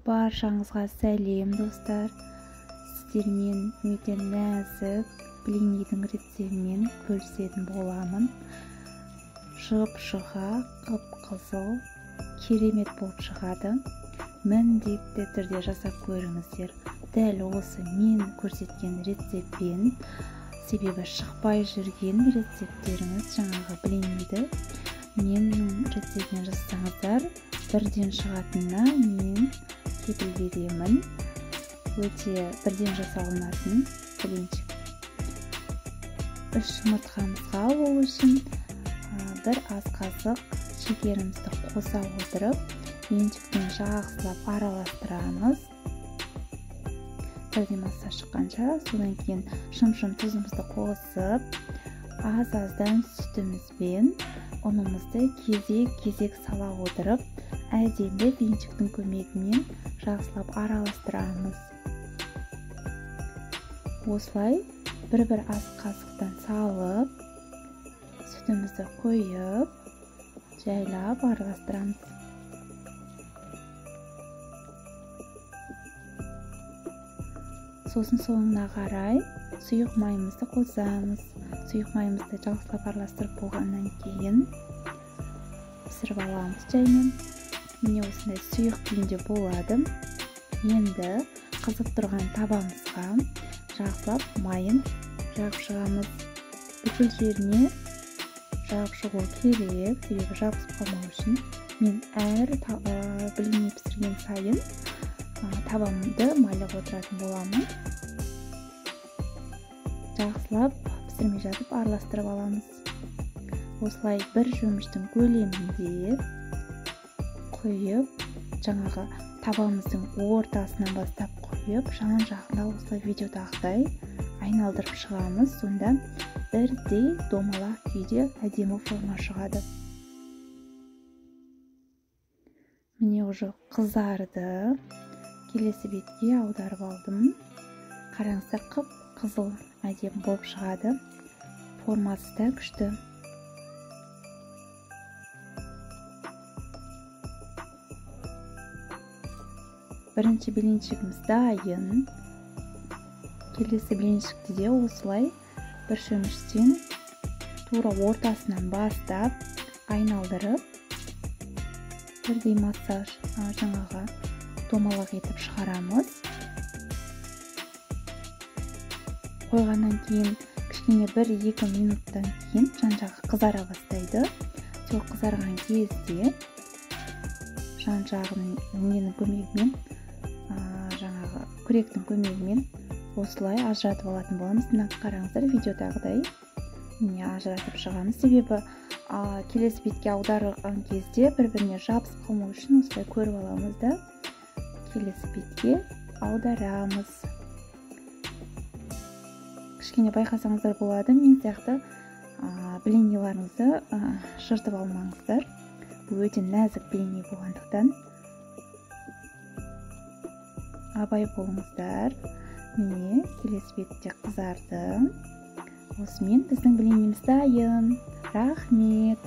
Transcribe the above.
Баршаңызға сәлем достар. Сіздермен өте нәзік блиннидің рецептімен бөлісетін боламын. Жып-жыға, қып-қызыл, керемет болып шығады. Міндетті түрде жасап көріңіздер. Дәл осы мен көрсеткен рецептпен, себебі шықпай жүрген рецепттеріңіз жаңағы блинниді менің рецептпен жасасаңыздар, бірден шығатынына мен кепіл беремін. Өте бірден жасалынатын блинчик. 3 жұмыртқамызға ол үшін бір ас қасық шекерімізді қоса отырып, венчикпен жақсылап араластырамыз. Жәрдемасы шыққанша, содан кейін шым-шым тұзымызды қосып, аз-аздан сүтімізбен ұнымызды кезек-кезек сала отырып, әдемі венчиктің көмегімен жақсылап араластырамыз. Осылай бір-бір ас қасықтан салып, сүтімізді қойып, жайлап араластырамыз. Сосын соңына қарай сұйық майымызды қосамыз. Сұйық майымызды жақсылап араластырып болғаннан кейін пісіріп аламыз жаймен. Міне осындай сұйық күйінде болады. Енді қызып тұрған табамызға жақсылап майын жағып шығамыз. Бүкіл жеріне жағып шығу керек, себебі жабысып қалмау үшін. Мен әр блинни пісірген сайын табамды майлап отыратын боламын. Жақсылап пісірмей жатып араластырып аламыз. Осылай бір жөміштің көлемінде құйып, жаңағы табамыздың ортасынан бастап құйып, жан-жағында осылай видеодағыдай айналдырып шығамыз. Сонда бірдей домалақ күйде әдемі форма шығады. Міне уже қызарды. Келесі бетке аударып алдым. Қараңыздар, қып-қызыл әдемі болып шығады. Формасы да күшті. Бірінші блинчигіміз дайын. Келесі блинчикті де осылай бір шөміштен тура ортасынан бастап айналдырып, бірдей массаж жаңағы домалақ етіп шығарамыз. Қойғаннан кейін кішкене 1-2 минуттан кейін жан-жағы қызара бастайды. Сол қызарған кезде жан-жағының ненің көмегімен, жаңағы күректің көмегімен осылай ажыратып алатын боламыз. Мына қараңыздар, видеодағыдай міне ажыратып шығамыз. Себебі келесі бетке аударған кезде бір-біріне жабысып қалмау үшін осылай көріп аламыз да келесі бетке аударамыз. Кішкене байқасаңыздар болады, мен сияқты блинниларыңызды жыртып алмаңыздар. Бұл өте нәзік блинни болғандықтан абай болыңыздар. Міне келесі бетте қызарды. Осымен біздің блиннimiz дайын. Рахмет.